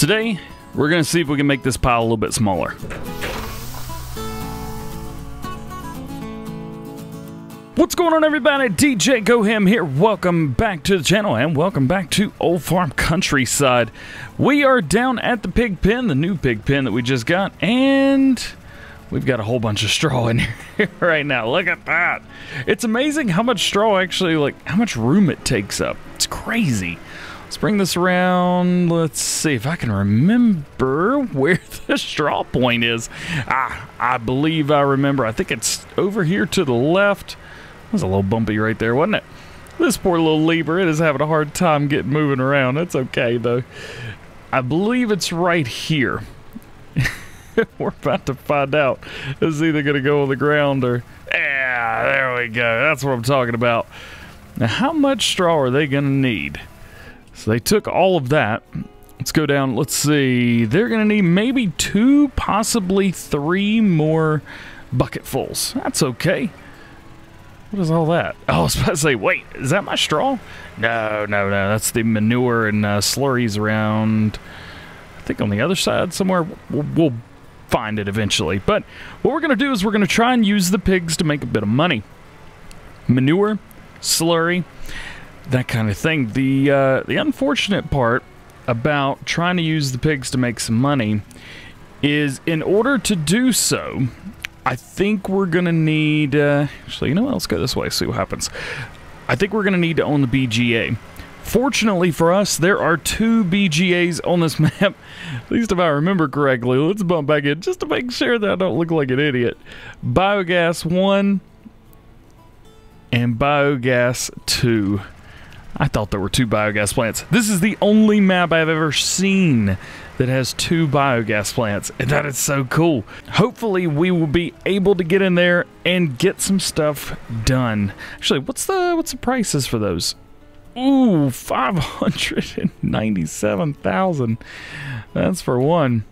Today, we're going to see if we can make this pile a little bit smaller. What's going on, everybody? DjGoHam here. Welcome back to the channel and welcome back to Old Farm Countryside. We are down at the pig pen, the new pig pen that we just got, and we've got a whole bunch of straw in here right now. Look at that. It's amazing how much straw actually, like, how much room it takes up. It's crazy. Let's bring this around. Let's see if I can remember where the straw point is. I believe I remember. I think it's over here to the left. It was a little bumpy right there, wasn't it? This poor little lever, it is having a hard time getting moving around. It's okay, though. I believe it's right here. We're about to find out. It's either going to go on the ground or... Yeah, there we go. That's what I'm talking about. Now, how much straw are they going to need? So they took all of that. Let's go down. Let's see. They're going to need maybe 2, possibly 3 more bucketfuls. That's okay. What is all that? Oh, I was about to say, wait, is that my straw? No. That's the manure and slurries around, I think on the other side somewhere. We'll find it eventually. But what we're going to do is we're going to try and use the pigs to make a bit of money. Manure, slurry, that kind of thing. The unfortunate part about trying to use the pigs to make some money is, in order to do so, I think we're going to need... actually, you know what? Let's go this way, see what happens. I think we're going to need to own the BGA. Fortunately for us, there are 2 BGAs on this map. At least if I remember correctly. Let's bump back in just to make sure that I don't look like an idiot. Biogas 1 and Biogas 2. I thought there were 2 biogas plants. This is the only map I've ever seen that has 2 biogas plants, and that is so cool. Hopefully we will be able to get in there and get some stuff done. Actually, what's the prices for those? Ooh, 597,000. That's for one.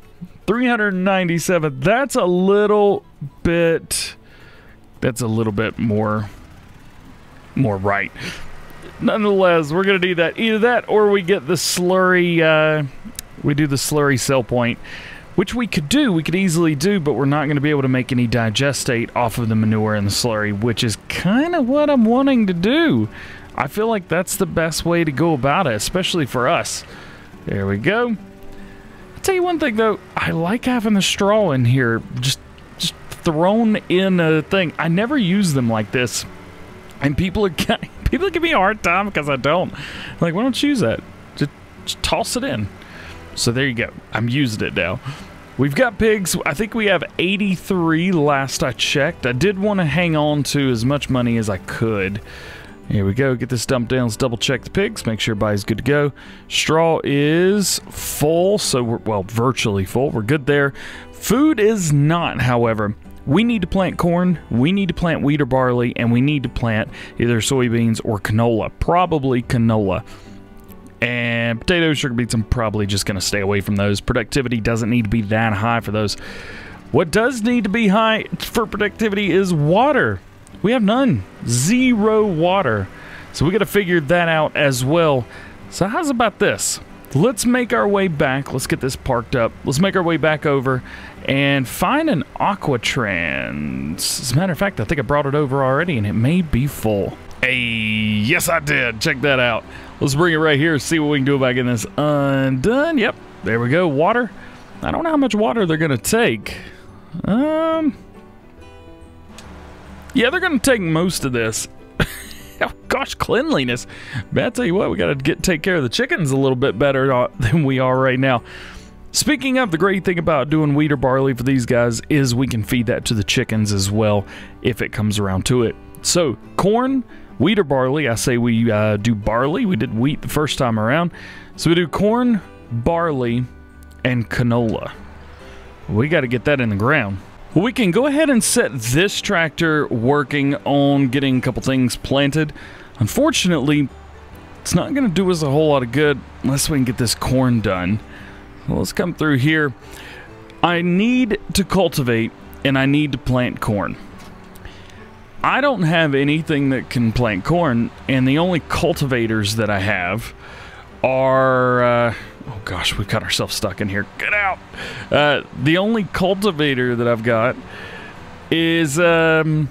397. That's a little bit more right. Nonetheless, we're going to do that. Either that or we get the slurry, we do the slurry sell point, which we could do. We could easily do, but we're not going to be able to make any digestate off of the manure and the slurry, which is kind of what I'm wanting to do. I feel like that's the best way to go about it, especially for us. There we go. I'll tell you one thing, though. I like having the straw in here, just thrown in a thing. I never use them like this, and people give me a hard time because I don't. Like, why don't you use that? Just toss it in. So there you go. I'm using it now. We've got pigs. I think we have 83 last I checked. I did want to hang on to as much money as I could. Here we go. Get this dumped down. Let's double check the pigs. Make sure everybody's good to go. Straw is full, so we're, well, virtually full. We're good there. Food is not, however. We need to plant corn, we need to plant wheat or barley, and we need to plant either soybeans or canola. Probably canola. And potatoes, sugar beets, I'm probably just going to stay away from those. Productivity doesn't need to be that high for those. What does need to be high for productivity is water. We have none. 0 water. So we got to figure that out as well. So how's about this? Let's make our way back. Let's get this parked up. Let's make our way back over and find an Aquatrans. As a matter of fact, I think I brought it over already, and it may be full. Hey, yes I did. Check that out. Let's bring it right here, see what we can do about getting this undone. Yep, there we go. Water. I don't know how much water they're going to take. Yeah, they're going to take most of this. Oh gosh, cleanliness. But I tell you what, we got to take care of the chickens a little bit better than we are right now. Speaking of, the great thing about doing wheat or barley for these guys is we can feed that to the chickens as well if it comes around to it. So, corn, wheat or barley. I say we do barley. We did wheat the first time around. So we do corn, barley, and canola. We got to get that in the ground. Well, we can go ahead and set this tractor working on getting a couple things planted. Unfortunately, it's not going to do us a whole lot of good unless we can get this corn done. Well, let's come through here. I need to cultivate and I need to plant corn. I don't have anything that can plant corn, and the only cultivators that I have are Oh gosh, we've got ourselves stuck in here. Get out! The only cultivator that I've got is, oh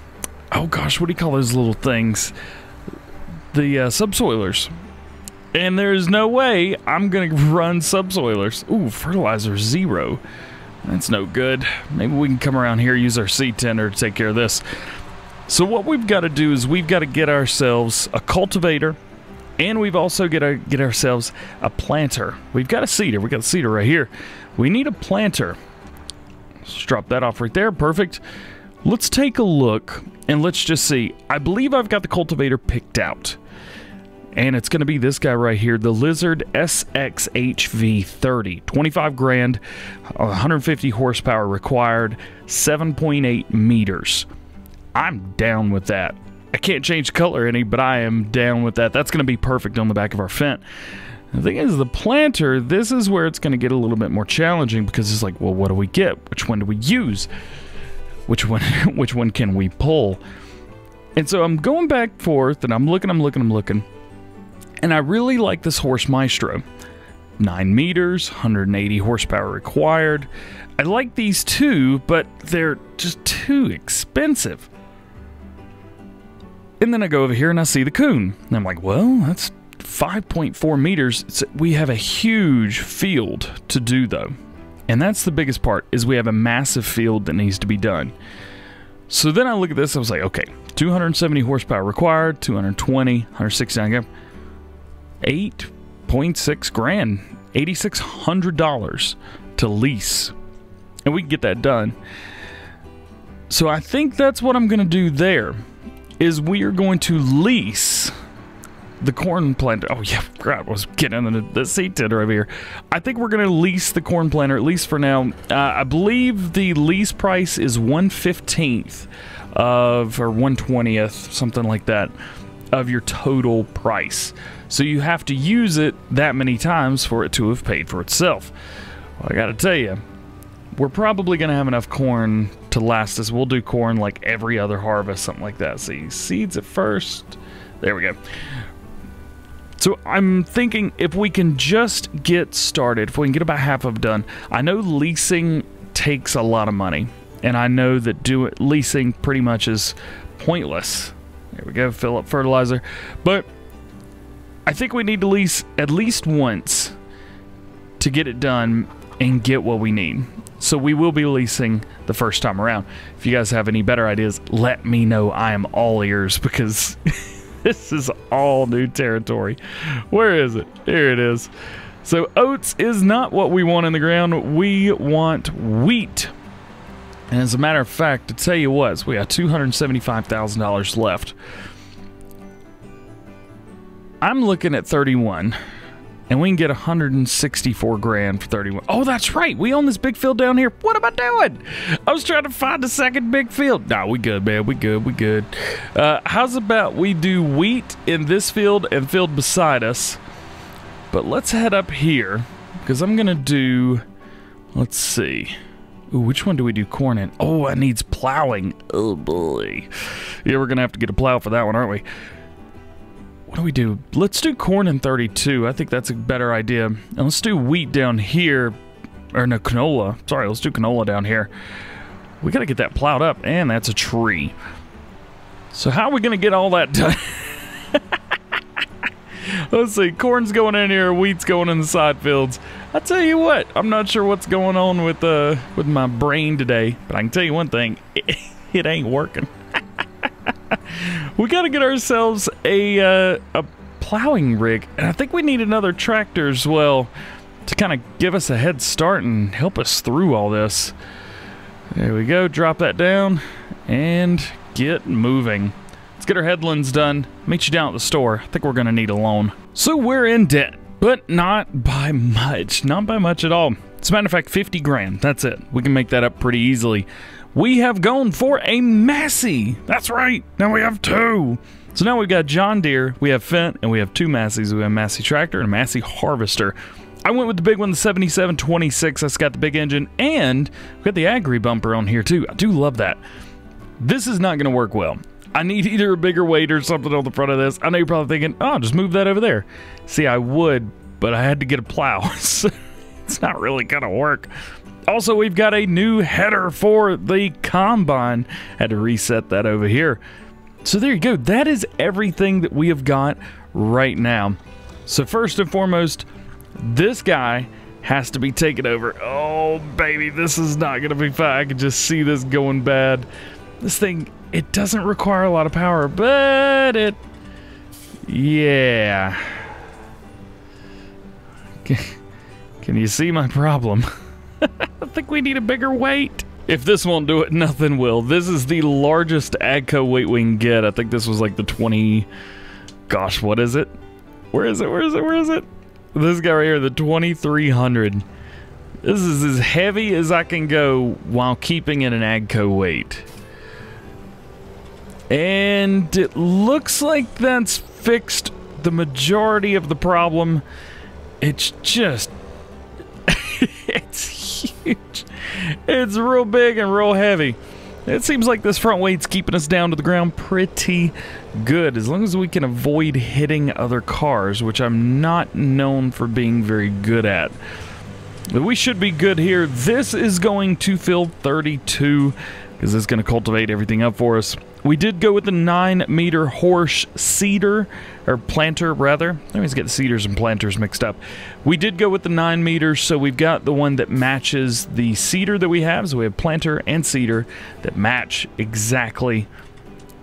gosh, what do you call those little things? The subsoilers. And there's no way I'm going to run subsoilers. Ooh, fertilizer 0. That's no good. Maybe we can come around here, use our seed tender to take care of this. So what we've got to do is we've got to get ourselves a cultivator, and we've also got to get ourselves a planter. We've got a seeder. We've got a seeder right here. We need a planter. Let's drop that off right there. Perfect. Let's take a look, and let's just see. I believe I've got the cultivator picked out. And it's going to be this guy right here, the Lizard SXHV30. 25 grand, 150 horsepower required, 7.8 meters. I'm down with that. I can't change color any, but I am down with that. That's going to be perfect on the back of our Fendt. The thing is, the planter, this is where it's going to get a little bit more challenging, because it's like, well, what do we get? Which one do we use? Which one can we pull? And so I'm going back and forth, and I'm looking. And I really like this Horse Maestro. 9 meters, 180 horsepower required. I like these two, but they're just too expensive. And then I go over here and I see the Coon. And I'm like, well, that's 5.4 meters. We have a huge field to do, though. And that's the biggest part, is we have a massive field that needs to be done. So then I look at this, I was like, okay, 270 horsepower required, 220, 169, 8.6 grand, $8,600 to lease. And we can get that done. So I think that's what I'm going to do there, is we are going to lease the corn planter. Oh yeah, crap, I was getting into the seed tender over here. I think we're going to lease the corn planter, at least for now. I believe the lease price is 1/15 of, or 1/20th, something like that, of your total price. So you have to use it that many times for it to have paid for itself. Well, I gotta tell you, we're probably gonna have enough corn to last us. We'll do corn like every other harvest, something like that. See, seeds at first. There we go. So I'm thinking if we can just get started, if we can get about half of it done. I know leasing takes a lot of money, and I know that leasing pretty much is pointless. There we go, fill up fertilizer. But I think we need to lease at least once to get it done and get what we need. So we will be leasing the first time around. If you guys have any better ideas, let me know. I am all ears, because this is all new territory. Where is it? Here it is. So oats is not what we want in the ground. We want wheat. And as a matter of fact, to tell you what, we got $275,000 left. I'm looking at 31, and we can get 164 grand for 31. Oh, that's right. We own this big field down here. What am I doing? I was trying to find the second big field. Nah, we good, man. We good. How's about we do wheat in this field and field beside us? But let's head up here, because I'm going to do, let's see. Ooh, which one do we do corn in? Oh, it needs plowing. Oh, boy. Yeah, we're going to have to get a plow for that one, aren't we? What do we do? Let's do corn in 32. I think that's a better idea. And let's do wheat down here. Or no, canola. Sorry, let's do canola down here. We got to get that plowed up, and that's a tree. So how are we going to get all that done? Let's see. Corn's going in here. Wheat's going in the side fields. I tell you what, I'm not sure what's going on with my brain today, but I can tell you one thing. It ain't working. We got to get ourselves a plowing rig, and I think we need another tractor as well to kind of give us a head start and help us through all this. There we go. Drop that down and get moving. Let's get our headlands done. Meet you down at the store. I think we're going to need a loan. So we're in debt, but not by much. Not by much at all. As a matter of fact, 50 grand. That's it. We can make that up pretty easily. We have gone for a Massey. That's right. Now we have two. So now we've got John Deere, we have Fendt, and we have two Masseys. We have a Massey tractor and a Massey harvester. I went with the big one, the 7726. That's got the big engine, and we've got the Agri bumper on here too. I do love that. This is not going to work well. I need either a bigger weight or something on the front of this. I know you're probably thinking, oh, just move that over there. See, I would, but I had to get a plow, so it's not really gonna work. Also, we've got a new header for the combine. Had to reset that over here. So there you go. That is everything that we have got right now. So first and foremost, this guy has to be taken over. Oh, baby, this is not going to be fun. I can just see this going bad. This thing, it doesn't require a lot of power, but it... Yeah. Can you see my problem? I think we need a bigger weight. If this won't do it, nothing will. This is the largest AGCO weight we can get. I think this was like the 20... Gosh, what is it? Where is it? Where is it? Where is it? This guy right here, the 2300. This is as heavy as I can go while keeping it an AGCO weight. And it looks like that's fixed the majority of the problem. It's just... it's huge. It's real big and real heavy. It seems like this front weight's keeping us down to the ground pretty good, as long as we can avoid hitting other cars, which I'm not known for being very good at. But we should be good here. This is going to fill 32, because it's going to cultivate everything up for us. We did go with the 9-meter horse seeder, or planter, rather. I always get cedars and planters mixed up. We did go with the 9 meters, so we've got the one that matches the seeder that we have. So we have planter and seeder that match exactly.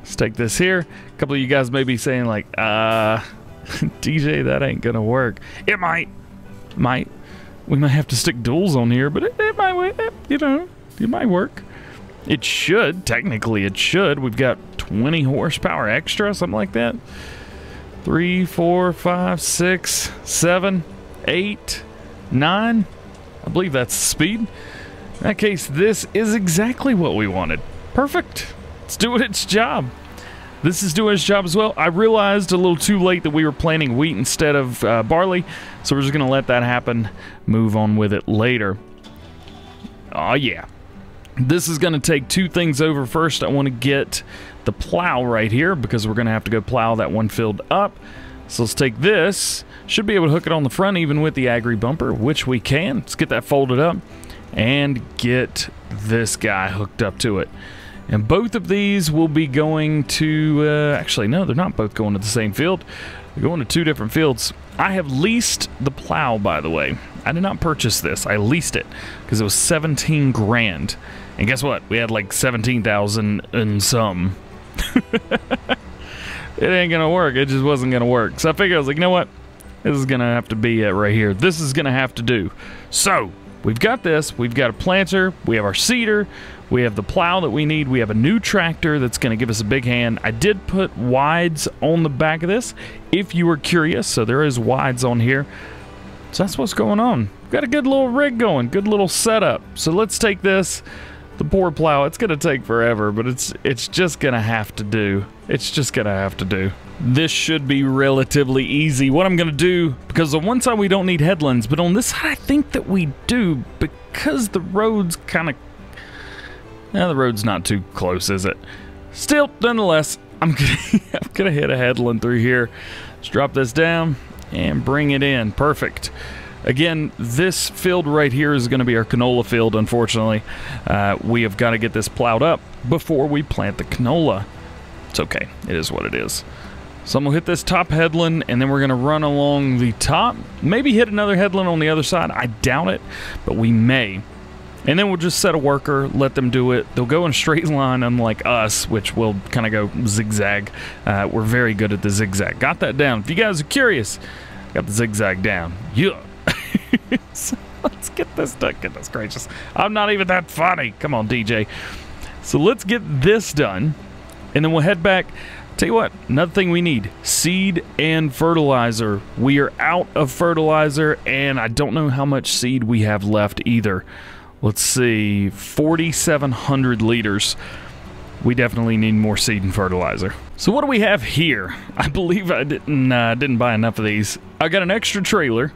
Let's take this here. A couple of you guys may be saying, like, DJ, that ain't gonna work. It might. We might have to stick duals on here, but it might, you know, it might work. It should. Technically, it should. We've got 20 horsepower extra, something like that. 3, 4, 5, 6, 7, 8, 9. I believe that's the speed. In that case, this is exactly what we wanted. Perfect. It's doing its job. This is doing its job as well. I realized a little too late that we were planting wheat instead of barley, so we're just going to let that happen. Move on with it later. Oh, yeah. This is going to take two things over. First, I want to get the plow right here, because we're going to have to go plow that one field up. So let's take this. Should be able to hook it on the front even with the agri bumper, which we can. Let's get that folded up and get this guy hooked up to it. And both of these will be going to... actually, no, they're not both going to the same field. They're going to two different fields. I have leased the plow, by the way. I did not purchase this. I leased it because it was 17 grand. And guess what? We had like 17,000 and some. It ain't gonna work. It just wasn't gonna work. So I figured, I was like, you know what? This is gonna have to be it right here. This is gonna have to do. So we've got this. We've got a planter. We have our seeder. We have the plow that we need. We have a new tractor that's gonna give us a big hand. I did put wides on the back of this, if you were curious. So there is wides on here. So that's what's going on. We've got a good little rig going. Good little setup. So let's take this. The poor plow, it's gonna take forever, but it's just gonna have to do. It's just gonna have to do. This should be relatively easy. What I'm gonna do, because on one side we don't need headlands, but on this side I think that we do, because the road's kind of... the road's not too close, is it? Still, nonetheless, I'm gonna hit a headland through here. Let's drop this down and bring it in. Perfect. Again, this field right here is going to be our canola field, unfortunately. We have got to get this plowed up before we plant the canola. It's okay. It is what it is. So I'm going to hit this top headland, and then we're going to run along the top. Maybe hit another headland on the other side. I doubt it, but we may. And then we'll just set a worker, let them do it. They'll go in a straight line, unlike us, which will kind of go zigzag. We're very good at the zigzag. Got that down. If you guys are curious, got the zigzag down. Yeah. So let's get this done. Goodness gracious. I'm not even that funny. Come on, DJ. So let's get this done, and then we'll head back. Tell you what, another thing we need, seed and fertilizer. We are out of fertilizer, and I don't know how much seed we have left either. Let's see, 4,700 liters. We definitely need more seed and fertilizer. So what do we have here? I believe I didn't buy enough of these. I got an extra trailer.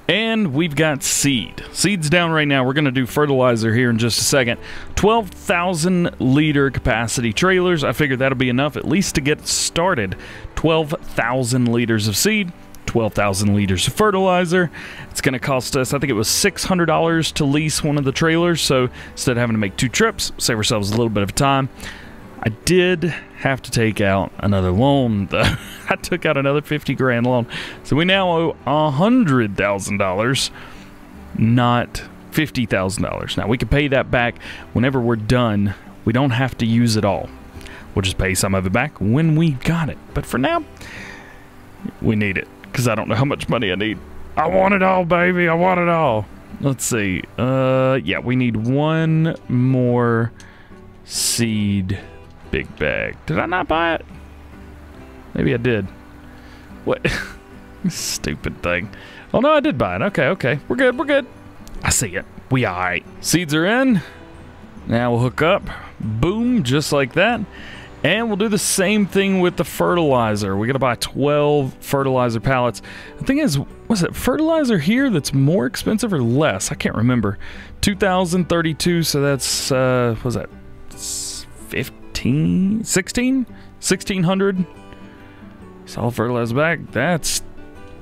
And we've got seed. Seed's down right now. We're going to do fertilizer here in just a second. 12,000 liter capacity trailers. I figured that'll be enough at least to get started. 12,000 liters of seed, 12,000 liters of fertilizer. It's going to cost us, I think it was $600 to lease one of the trailers, so instead of having to make 2 trips, save ourselves a little bit of time. I did have to take out another loan, though. I took out another 50 grand loan, so we now owe $100,000, not $50,000. Now, we can pay that back whenever we're done. We don't have to use it all. We'll just pay some of it back when we got it. But for now, we need it, because I don't know how much money I need. I want it all, baby. I want it all. Let's see. Yeah, we need one more seed big bag. Did I not buy it? Maybe I did. What? Stupid thing. Oh, no, I did buy it. Okay, okay. We're good. We're good. I see it. We all right. Seeds are in. Now we'll hook up. Boom, just like that. And we'll do the same thing with the fertilizer. We got to buy 12 fertilizer pallets. The thing is, was it fertilizer here that's more expensive or less? I can't remember. 2,032, so that's, what was that? 15? 16? 1,600? Solid fertilizer bag. That's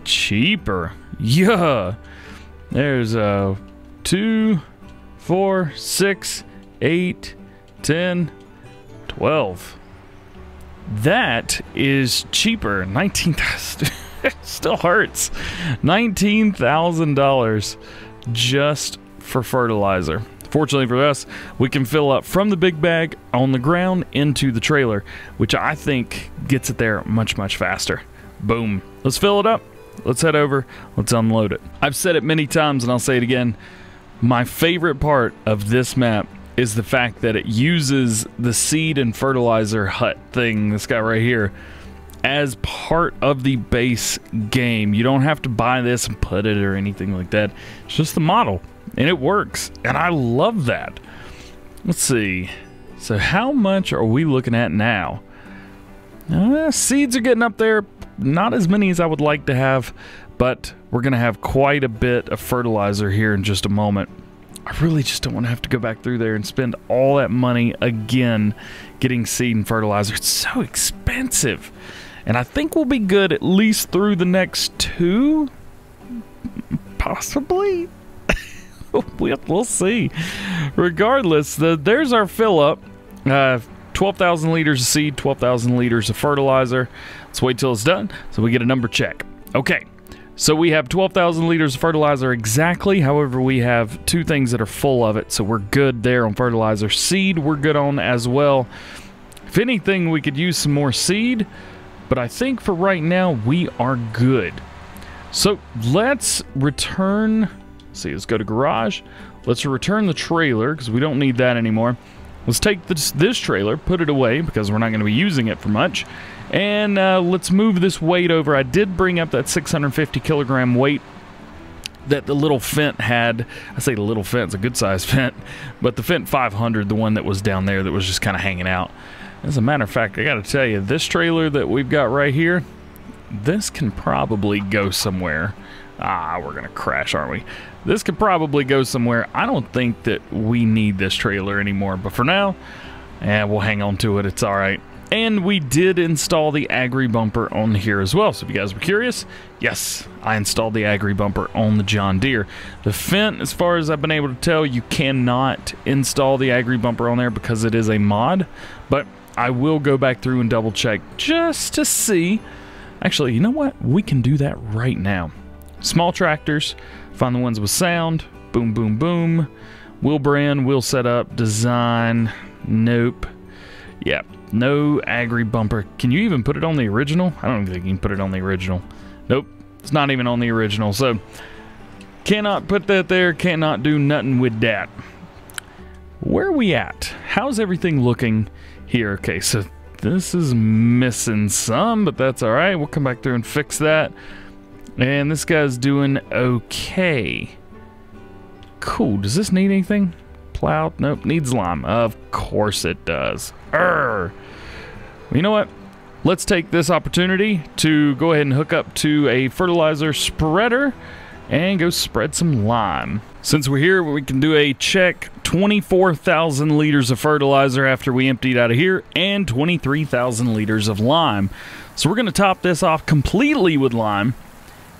cheaper. Yeah. There's 2, 4, 6, 8, 10, 12. That is cheaper. 19,000. Still hurts. $19,000 just for fertilizer. Fortunately for us, we can fill up from the big bag on the ground into the trailer, which I think gets it there much, much faster. Boom. Let's fill it up. Let's head over. Let's unload it. I've said it many times, and I'll say it again. My favorite part of this map is the fact that it uses the seed and fertilizer hut thing, this guy right here, as part of the base game. You don't have to buy this and put it or anything like that. It's just the model, and it works, and I love that. Let's see. So how much are we looking at now? Seeds are getting up there. Not as many as I would like to have, but we're going to have quite a bit of fertilizer here in just a moment. I really just don't want to have to go back through there and spend all that money again getting seed and fertilizer. It's so expensive. And I think we'll be good at least through the next 2. Possibly. We'll see. Regardless, there's our fill up. 12,000 liters of seed, 12,000 liters of fertilizer. Let's wait till it's done so we get a number check. Okay. So we have 12,000 liters of fertilizer exactly. However, we have 2 things that are full of it, so we're good there on fertilizer. Seed, we're good on as well. If anything, we could use some more seed, but I think for right now, we are good. So let's return. Let's go to garage. Let's return the trailer because we don't need that anymore. Let's take this trailer, put it away because we're not going to be using it for much. And let's move this weight over. I did bring up that 650 kilogram weight that the little Fent had. I say the little Fent's a good size Fent, but the Fent 500, the one that was down there that was just kind of hanging out. As a matter of fact, I got to tell you, this trailer that we've got right here, this can probably go somewhere. We're going to crash, aren't we? This could probably go somewhere. I don't think that we need this trailer anymore, but for now, we'll hang on to it. It's all right. And we did install the Agri bumper on here as well. So if you guys were curious, yes, I installed the Agri bumper on the John Deere. The Fent, as far as I've been able to tell, you cannot install the Agri bumper on there because it is a mod. But I will go back through and double check just to see. Actually, you know what? We can do that right now. Small tractors, find the ones with sound. Boom, boom, boom. Wheel brand, wheel setup, design. Nope. Yeah. No Agri bumper. Can you even put it on the original? I don't think you can put it on the original. Nope. It's not even on the original. So, cannot put that there. Cannot do nothing with that. Where are we at? How's everything looking here? Okay, so this is missing some, but that's all right. We'll come back through and fix that. And this guy's doing okay. Cool. Does this need anything? Plow? Nope. Needs lime. Of course it does. Well, you know what? Let's take this opportunity to go ahead and hook up to a fertilizer spreader and go spread some lime. Since we're here, we can do a check. 24,000 liters of fertilizer after we emptied out of here, and 23,000 liters of lime. So we're going to top this off completely with lime,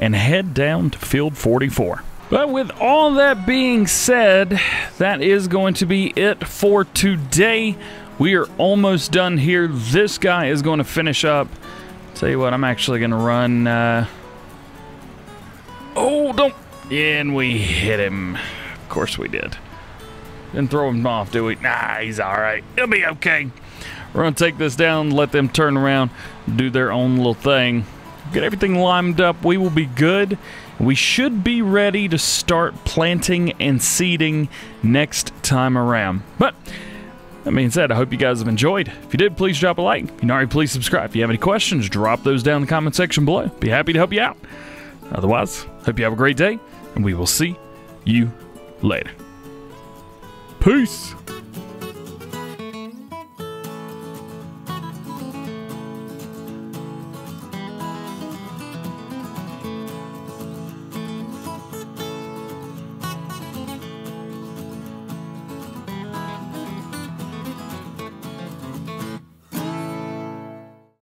and head down to field 44. But with all that being said, that is going to be it for today. We are almost done here. This guy is going to finish up. Tell you what, I'm actually going to run... Oh, don't... And we hit him. Of course we did. Didn't throw him off, do we? Nah, he's alright. He'll be okay. We're going to take this down, let them turn around, do their own little thing. Get everything limed up. We will be good. We should be ready to start planting and seeding next time around. But... that being said, I hope you guys have enjoyed. If you did, please drop a like. If you already, please subscribe. If you have any questions, drop those down in the comment section below. Be happy to help you out. Otherwise, hope you have a great day, and we will see you later. Peace.